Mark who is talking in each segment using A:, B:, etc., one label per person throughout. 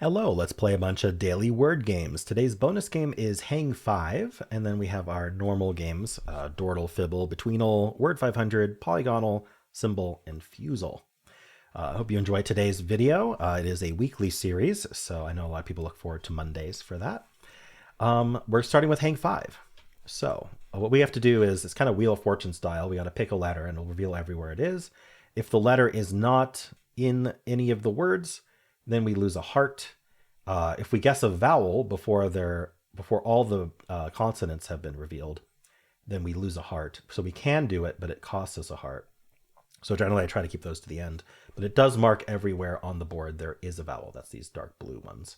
A: Hello, let's play a bunch of daily word games. Today's bonus game is Hang 5, and then we have our normal games, Dordle, Fibble, Betweenle, Word 500, Polygonle, Symble, and Fusele. I hope you enjoy today's video. It is a weekly series, so I know a lot of people look forward to Mondays for that. We're starting with Hang 5. So what we have to do is, it's kind of Wheel of Fortune style. We got to pick a letter and it'll reveal everywhere it is. If the letter is not in any of the words, then we lose a heart. If we guess a vowel before all the consonants have been revealed, then we lose a heart. So we can do it, but it costs us a heart. So generally I try to keep those to the end, but it does mark everywhere on the board there is a vowel. That's these dark blue ones.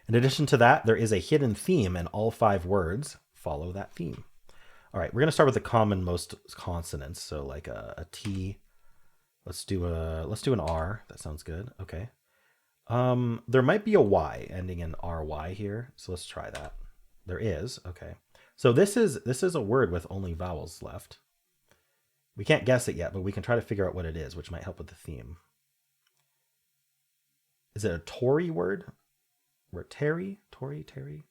A: In addition to that, there is a hidden theme, and all 5 words follow that theme. All right, we're going to start with the common most consonants. So like a T. Let's do an R. That sounds good. Okay. There might be a Y ending in RY here, so let's try that. There is. Okay. So this is a word with only vowels left. We can't guess it yet, but we can try to figure out what it is, which might help with the theme. Is it a Tory word? Or Terry? Tory? Terry?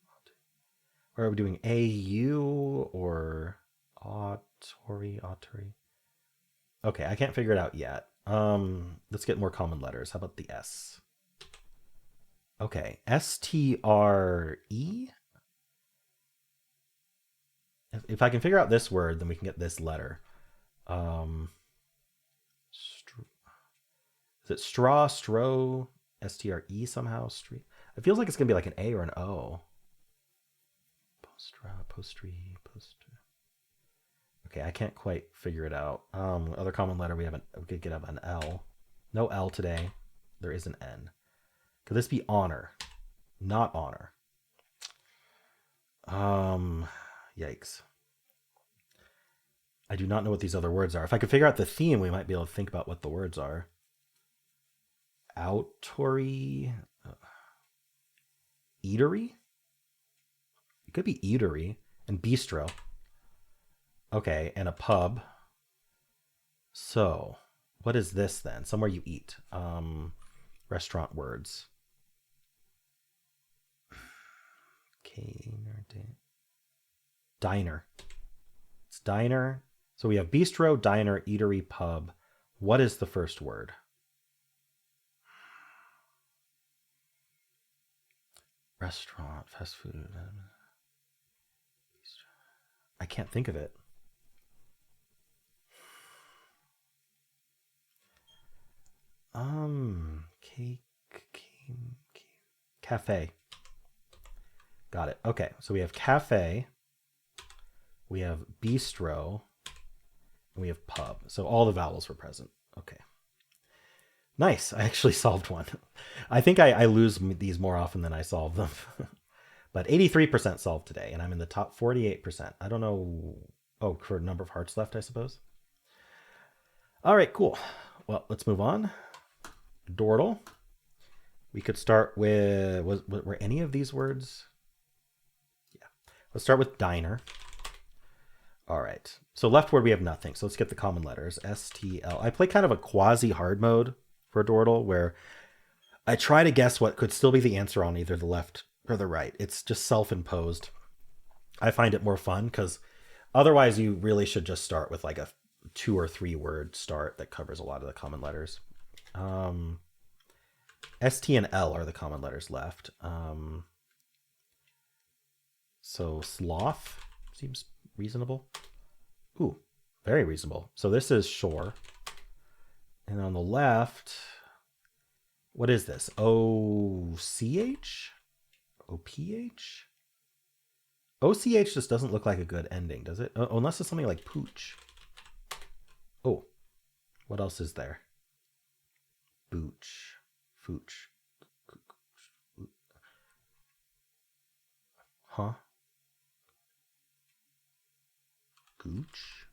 A: Or are we doing AU or Tory? Okay, I can't figure it out yet. Let's get more common letters. How about the S? Okay, STRE. If I can figure out this word, then we can get this letter. Is it straw, stro, STRE somehow? Street. It feels like it's gonna be like an A or an O. Postra, postry, poster. Okay, I can't quite figure it out. Other common letter we could get up an L. No L today. There is an N. Could this be honor? Not honor. Yikes. I do not know what these other words are. If I could figure out the theme, we might be able to think about what the words are. Outtory. Eatery? It could be eatery and bistro. Okay, and a pub. So, what is this then? Somewhere you eat. Restaurant words. Diner. It's diner. So we have bistro, diner, eatery, pub. What is the first word? Restaurant, fast food. I can't think of it. Cafe. Got it. Okay, so we have cafe, we have bistro, and we have pub. So all the vowels were present. Okay. Nice. I actually solved one. I think I lose these more often than I solve them. But 83% solved today, and I'm in the top 48%. I don't know. Oh, for a number of hearts left, I suppose. All right, cool. Well, let's move on. Dordle. We could start with, were any of these words? Yeah. Let's start with diner. All right. So left word, we have nothing. So let's get the common letters. STL. I play kind of a quasi-hard mode for Dordle, where I try to guess what could still be the answer on either the left or the right. It's just self-imposed. I find it more fun because otherwise you really should just start with like a 2 or 3 word start that covers a lot of the common letters. ST and L are the common letters left. So sloth seems reasonable. Ooh, very reasonable. So this is shore. And on the left, what is this? OCH? OPH? OCH just doesn't look like a good ending, does it? Unless it's something like pooch. Oh, what else is there? Booch. Fooch. Huh? Gooch?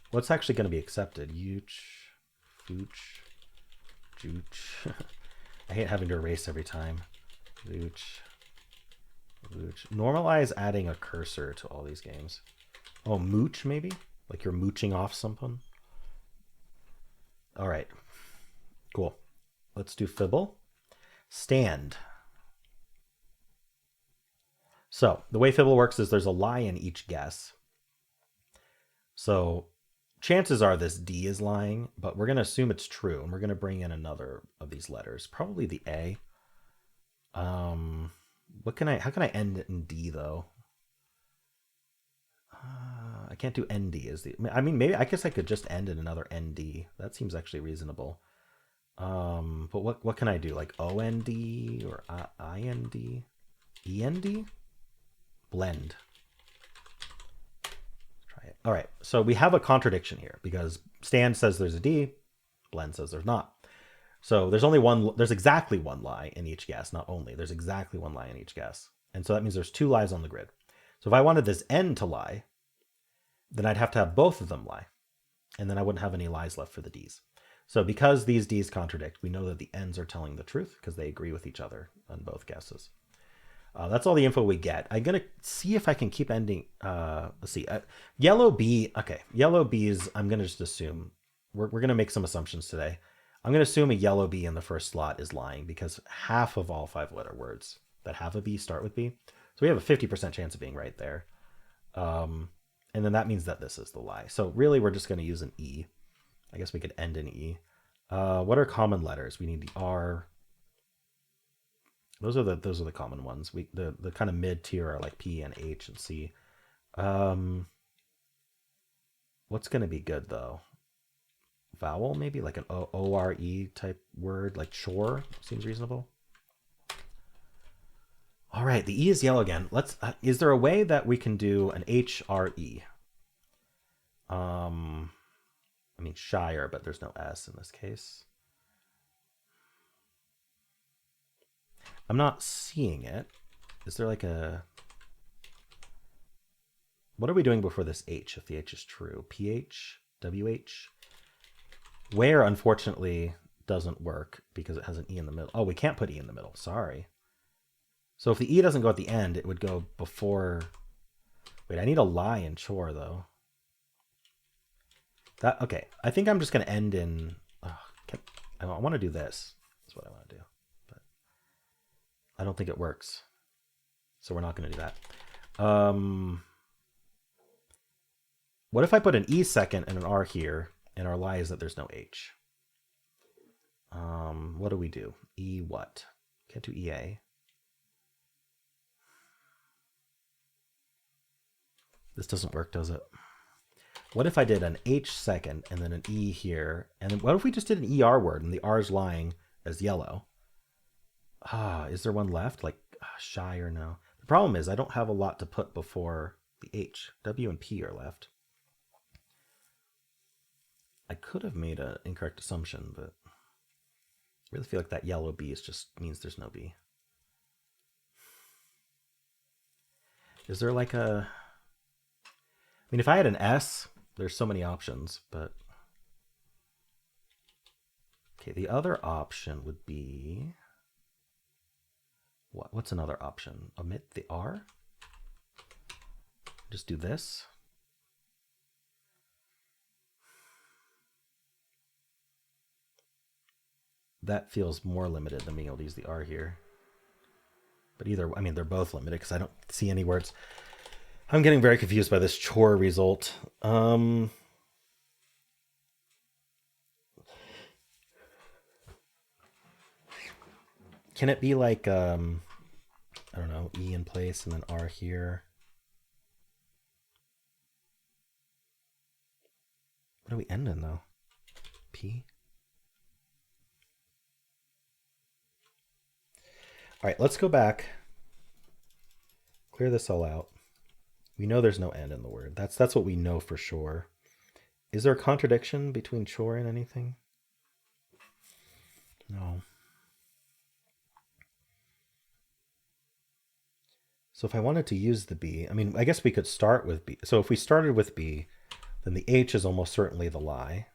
A: What's actually going to be accepted? Yuch. Fooch. Jooch. I hate having to erase every time. Vooch. Vooch. Normalize adding a cursor to all these games. Oh, mooch maybe? Like you're mooching off someone? All right. Cool. Let's do Fibble. Stand. So the way Fibble works is there's a lie in each guess. So chances are this D is lying, but we're going to assume it's true, and we're going to bring in another of these letters, probably the A. How can I end it in D though? I can't do ND. I mean, maybe I guess I could just end in another ND. That seems actually reasonable. But what can I do? Like OND or IND? END? Blend. Try it. All right, so we have a contradiction here because Stan says there's a D, Blend says there's not. So there's exactly one lie in each guess, not only. There's exactly one lie in each guess. And so that means there's 2 lies on the grid. So if I wanted this N to lie, then I'd have to have both of them lie. And then I wouldn't have any lies left for the Ds. So because these Ds contradict, we know that the N's are telling the truth because they agree with each other on both guesses. That's all the info we get. I'm going to see if I can keep ending. Let's see. Yellow B. Okay. Yellow B's, I'm going to just assume. We're going to make some assumptions today. I'm going to assume a yellow B in the first slot is lying because half of all 5-letter words that have a B start with B. So we have a 50% chance of being right there. And then that means that this is the lie. So really, we're just going to use an E. I guess we could end in E. What are common letters? We need the R. Those are the common ones. The kind of mid tier are like P and H and C. What's going to be good though? Vowel, maybe like an O-R-E type word, like chore seems reasonable. All right, the E is yellow again. Is there a way that we can do an H-R-E? I mean Shire, but there's no S in this case. I'm not seeing it. Is there like a... What are we doing before this H, if the H is true? PH? WH? Where, unfortunately, doesn't work because it has an E in the middle. Oh, we can't put E in the middle. Sorry. So if the E doesn't go at the end, it would go before... Wait, I need a lie in chore, though. Okay, I think I'm just going to end in... I want to do this. That's what I want to do. But I don't think it works. So we're not going to do that. What if I put an E second and an R here, and our lie is that there's no H? What do we do? E what? Can't do EA. This doesn't work, does it? What if I did an H second and then an E here? And then what if we just did an ER word and the R is lying as yellow? Is there one left? Like shy or no? The problem is I don't have a lot to put before the H. W and P are left. I could have made an incorrect assumption, but I really feel like that yellow B just means there's no B. Is there like a... I mean, if I had an S, there's so many options, but... Okay, the other option would be... What's another option? Omit the R? Just do this? That feels more limited than being able to use the R here. But either, I mean, they're both limited because I don't see any words. I'm getting very confused by this chore result. Can it be like, I don't know, E in place and then R here? What do we end in though? P? All right, let's go back. Clear this all out. We know there's no N in the word. That's what we know for sure. Is there a contradiction between chore and anything? No. So if I wanted to use the B, I mean, I guess we could start with B. So if we started with B, then the H is almost certainly the lie.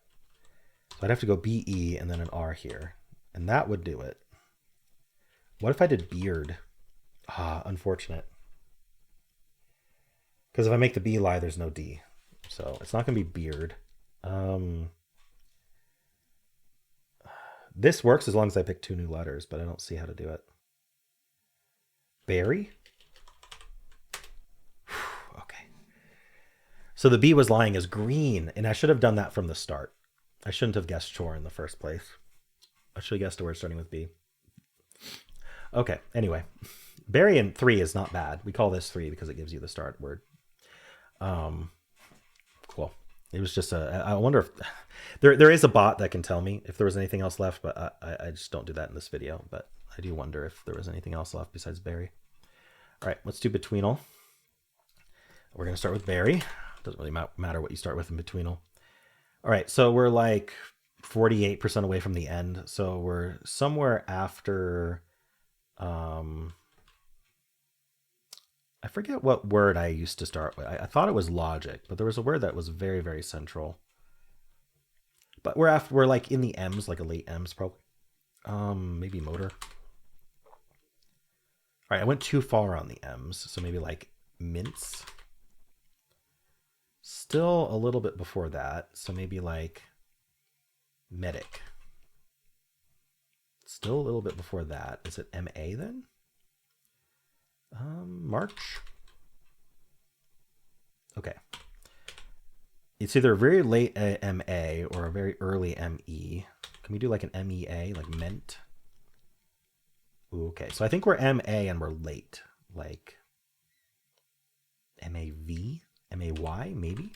A: So I'd have to go B-E and then an R here. And that would do it. What if I did beard? Unfortunate. Because if I make the B lie, there's no D. So it's not going to be beard. This works as long as I pick 2 new letters, but I don't see how to do it. Berry? So the B was lying as green, and I should have done that from the start. I shouldn't have guessed chore in the first place. I should have guessed a word starting with B. Okay, anyway. Berry in 3 is not bad. We call this 3 because it gives you the start word. Cool. It was just I wonder if there is a bot that can tell me if there was anything else left, but I just don't do that in this video. But I do wonder if there was anything else left besides berry. All right, let's do Betweenle. We're going to start with berry. Doesn't really matter what you start with in Betweenle. All right, so we're like 48% away from the end. So we're somewhere after, I forget what word I used to start with. I thought it was logic, but there was a word that was very, very central. But we're like in the M's, like a late M's probably. Maybe motor. All right, I went too far on the M's, so maybe like mince. Still a little bit before that, so maybe like medic. Still a little bit before that. Is it MA then? March. Okay. It's either a very late MA or a very early ME. Can we do like an MEA, like meant? Ooh, okay, so I think we're MA and we're late. Like MAV, MAY, maybe?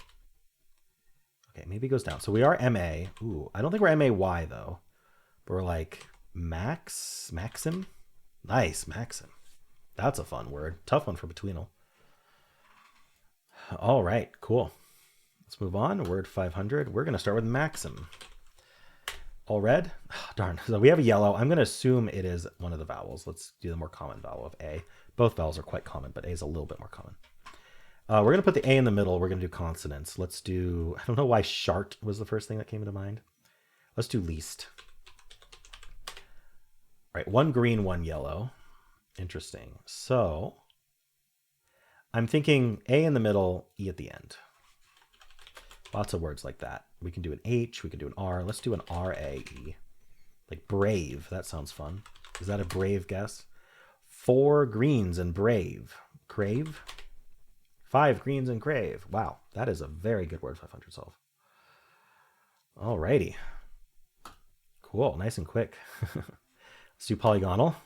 A: Okay, maybe it goes down. So we are MA. Ooh, I don't think we're MAY though. But we're like Maxim? Nice, Maxim. That's a fun word. Tough one for Betweenle. All right, cool. Let's move on. Word 500. We're going to start with Maxim. All red? Oh, darn. So we have a yellow. I'm going to assume it is one of the vowels. Let's do the more common vowel of A. Both vowels are quite common, but A is a little bit more common. We're going to put the A in the middle. We're going to do consonants. Let's do, I don't know why shart was the first thing that came into mind. Let's do least. All right, one green, one yellow. Interesting. So I'm thinking A in the middle, E at the end. Lots of words like that. We can do an H, we can do an R. Let's do an R-A-E. Like brave. That sounds fun. Is that a brave guess? 4 greens and brave. Crave? 5 greens and crave. Wow, that is a very good word 500 solve. All righty. Cool, nice and quick. Let's do polygonal.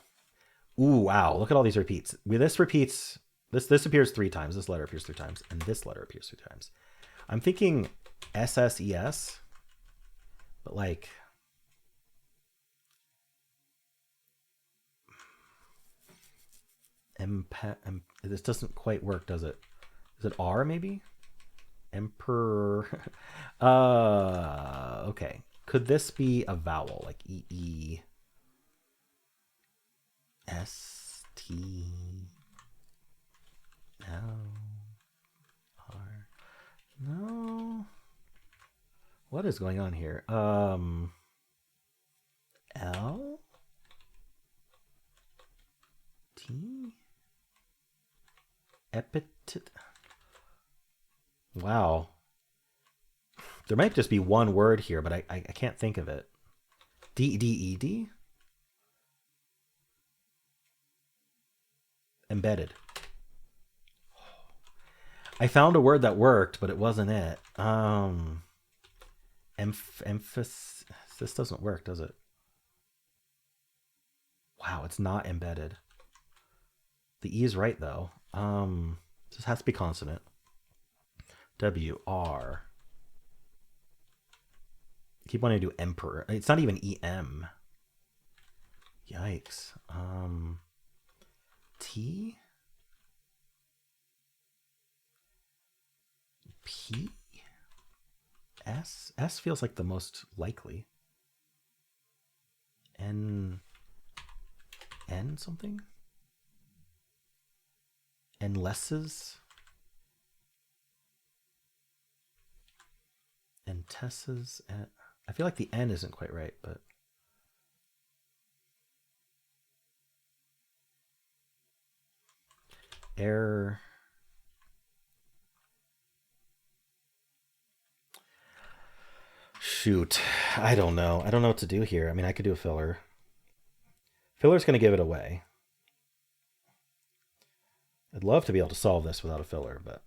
A: Ooh, wow, look at all these repeats. This repeats, this appears 3 times, this letter appears 3 times, and this letter appears 3 times. I'm thinking SSES, but like, this doesn't quite work, does it? Is it R maybe? Emperor. Okay. Could this be a vowel like E? S T L R. No. What is going on here? L T epithet. Wow. There might just be one word here, but I can't think of it. D-E-D? Embedded. I found a word that worked, but it wasn't it. Emphasis. This doesn't work, does it? Wow, it's not embedded. The E is right, though. This has to be consonant. W-R. Keep wanting to do emperor. It's not even E-M. Yikes. T? P? S? S feels like the most likely. N something? N-lesses? N-tesses? I feel like the N isn't quite right, but... Air... Shoot, I don't know. I don't know what to do here. I mean, I could do a filler. Filler's going to give it away. I'd love to be able to solve this without a filler, but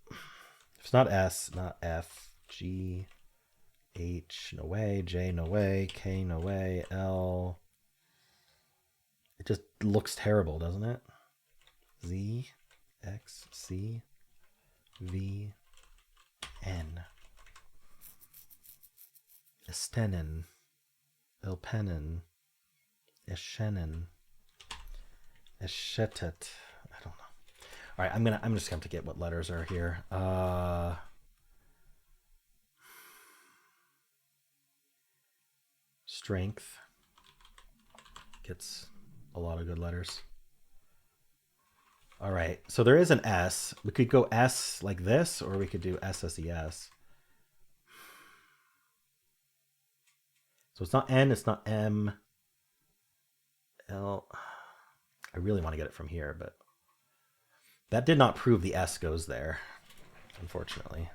A: It's not S, not F, G, H, no way, J, no way, K, no way, L. It just looks terrible, doesn't it? Z, X, C, V, N. Estenen, Ilpenen, Eschennen, Eschetet. I don't know. All right, I'm just gonna have to get what letters are here. Strength gets a lot of good letters. All right, so there is an S. We could go S like this, or we could do SSES. So it's not N, it's not M. L. I really want to get it from here, but that did not prove the S goes there, unfortunately.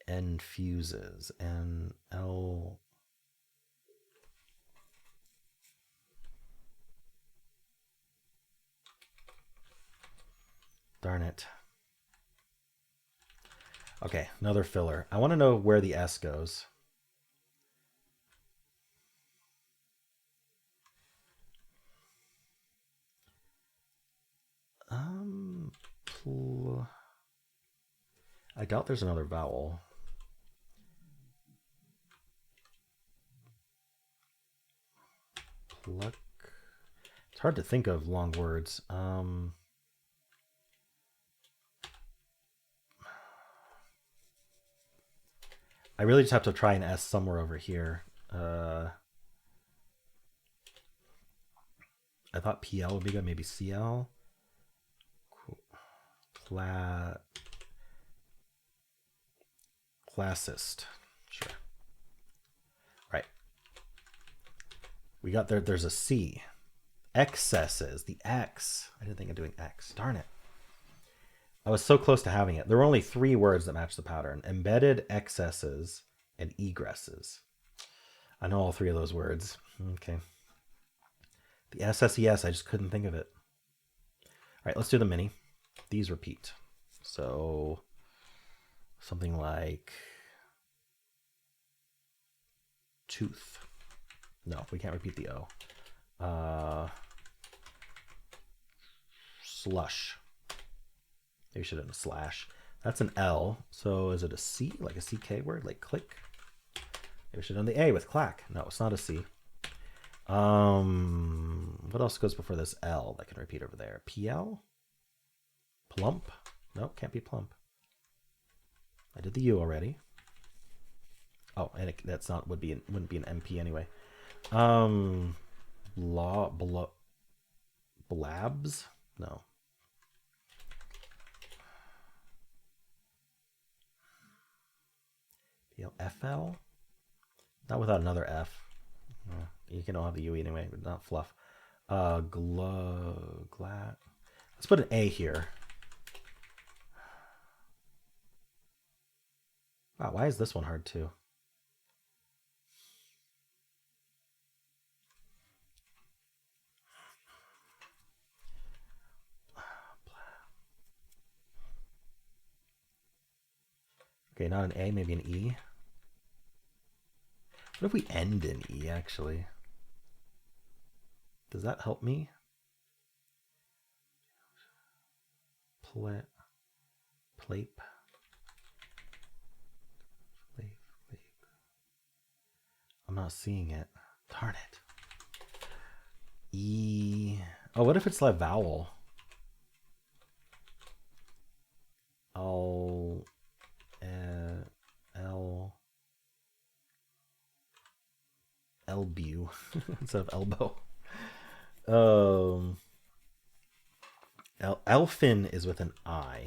A: N fuses and L. Darn it. Okay, another filler. I want to know where the S goes. I doubt there's another vowel. Pluck. It's hard to think of long words. I really just have to try an S somewhere over here. I thought PL would be good. Maybe CL. Cool. Classist. Sure. Right. We got there. There's a C. Excesses. The X. I didn't think of doing X. Darn it. I was so close to having it. There were only 3 words that match the pattern. Embedded, excesses, and egresses. I know all 3 of those words. Okay. The SSES, I just couldn't think of it. All right, let's do the mini. These repeat. So something like tooth. No, we can't repeat the O. Slush. Maybe we should have done a slash. That's an L. So is it a C, like a CK word, like click? Maybe we should have done the A with clack. No, it's not a C. What else goes before this L that can repeat over there? PL? Plump? No, can't be plump. I did the U already. Oh, and that's not wouldn't be an MP anyway. Blabs? No. FL? Not without another F. You can all have the U anyway, but not fluff. Let's put an A here. Wow, why is this one hard too? Okay, not an A, maybe an E. What if we end in E, actually? Does that help me? Plape. I'm not seeing it. Darn it. E. Oh, what if it's like vowel? Elbow instead of elbow. Elfin is with an I.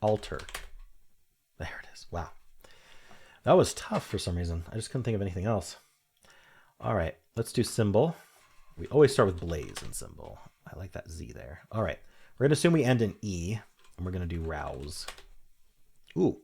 A: Alter. There it is. Wow. That was tough for some reason. I just couldn't think of anything else. All right, let's do Symble. We always start with blaze in Symble. I like that Z there. All right, we're going to assume we end in E, and we're going to do rouse. Ooh.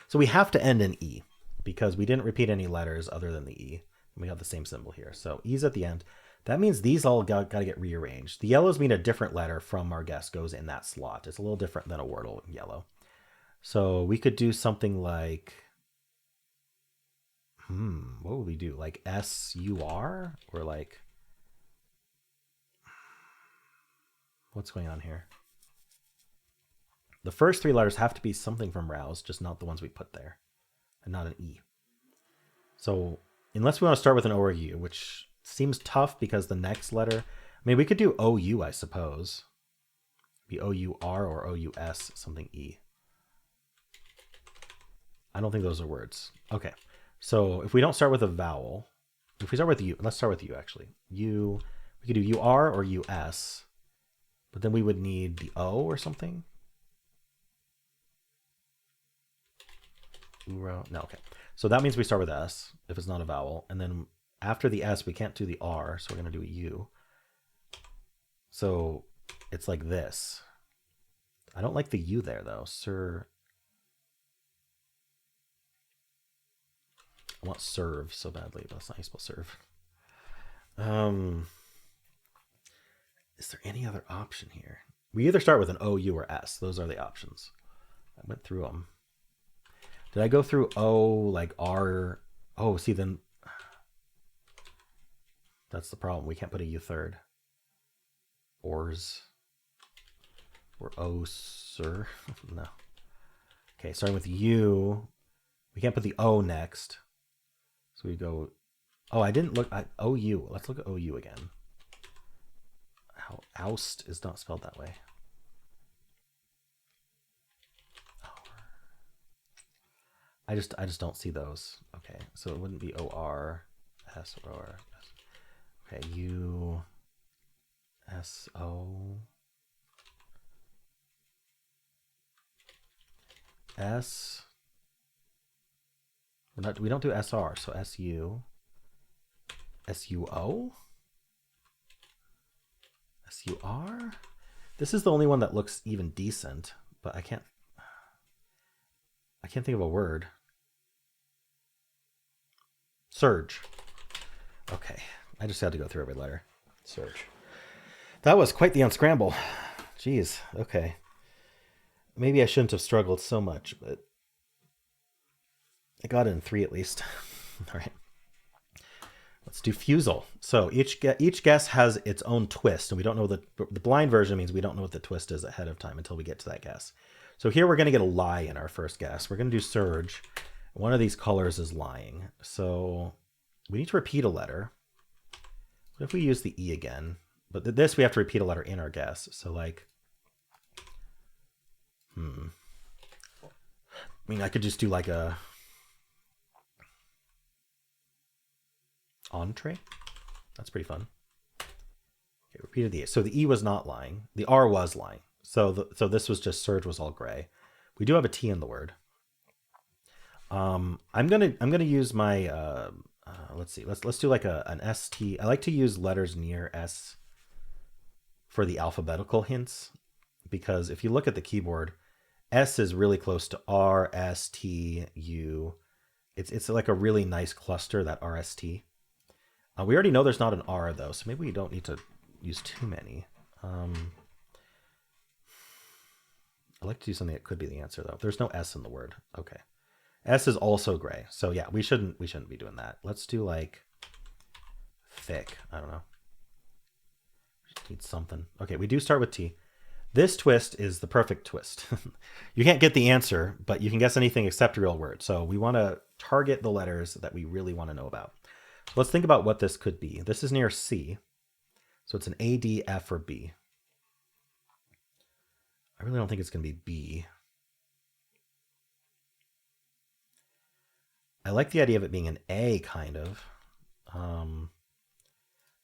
A: So we have to end in E because we didn't repeat any letters other than the E. And we have the same symbol here. So E's at the end. That means these all got to get rearranged. The yellows mean a different letter from our guess goes in that slot. It's a little different than a Wordle yellow. So we could do something like, what would we do? Like S-U-R? Or like, what's going on here? The first three letters have to be something from Rouse, just not the ones we put there, and not an E. So unless we want to start with an O or U, which seems tough because the next letter, I mean, we could do OU, I suppose. Be O-U-R or O-U-S, something E. I don't think those are words. Okay, so if we don't start with a vowel, if we start with U, let's start with U actually. U, we could do U-R or U-S, but then we would need the O or something. No, okay. So that means we start with S if it's not a vowel. And then after the S, we can't do the R, so we're going to do a U. So it's like this. I don't like the U there, though. Sir. I want serve so badly, but that's not how you spell serve. Is there any other option here? We either start with an O, U, or S. Those are the options. I went through them. Did I go through O, like R? Oh, see, then that's the problem. We can't put a U third. Ors. Or O, sir. No. Okay, starting with U. We can't put the O next. So we go, oh, I didn't look at OU. Let's look at OU again. Oust is not spelled that way. I just don't see those. Okay, so it wouldn't be O-R, S, or S. Okay, U, S, O, S. We don't do SR, so SU, SUO, SUR. This is the only one that looks even decent, but I can't think of a word. Surge. Okay, I just had to go through every letter. Surge. That was quite the unscramble. Jeez, okay. Maybe I shouldn't have struggled so much, but I got it in 3 at least. All right. Let's do Fusele. So each guess has its own twist, and we don't know the blind version means we don't know what the twist is ahead of time until we get to that guess. So here we're going to get a lie in our first guess. We're going to do surge. One of these colors is lying. So we need to repeat a letter. What if we use the E again? But this we have to repeat a letter in our guess. So like, I mean, I could just do like a entree. That's pretty fun. Okay, repeated the E. So the E was not lying. The R was lying. So this was just surge was all gray. We do have a T in the word. I'm gonna use my let's see. Let's do like an ST. I like to use letters near S for the alphabetical hints because if you look at the keyboard, S is really close to R, S, T, U. It's like a really nice cluster, that RST. We already know there's not an R though, so maybe we don't need to use too many. I like to do something that could be the answer though. There's no S in the word. Okay. S is also gray. So yeah, we shouldn't be doing that. Let's do like thick. I don't know. Just need something. Okay, we do start with T. This twist is the perfect twist. You can't get the answer, but you can guess anything except a real word. So we want to target the letters that we really want to know about. So let's think about what this could be. This is near C. So it's an A, D, F, or B. I really don't think it's going to be B. I like the idea of it being an A, kind of.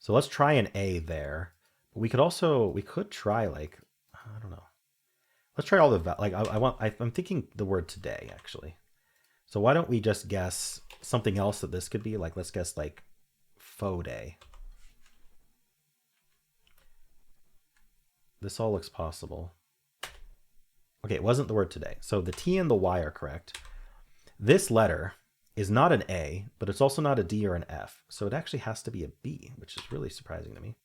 A: So let's try an A there. But we could try like, I don't know. Let's try all the, like I'm thinking the word today, actually. So why don't we just guess something else that this could be? Like, let's guess like faux day. This all looks possible. Okay, it wasn't the word today. So the T and the Y are correct. This letter is not an A, but it's also not a D or an F. So it actually has to be a B, which is really surprising to me.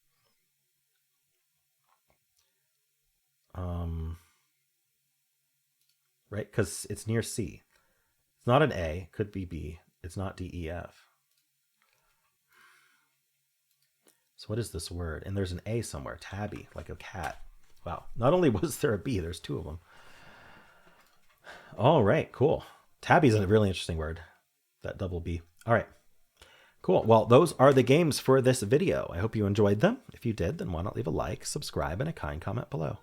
A: Right? Because it's near C. It's not an A, could be B. It's not D, E, F. So what is this word? And there's an A somewhere, tabby, like a cat. Wow. Not only was there a B, there's two of them. All right, cool. Tabby is a really interesting word, that double B. All right, cool. Well, those are the games for this video. I hope you enjoyed them. If you did, then why not leave a like, subscribe, and a kind comment below.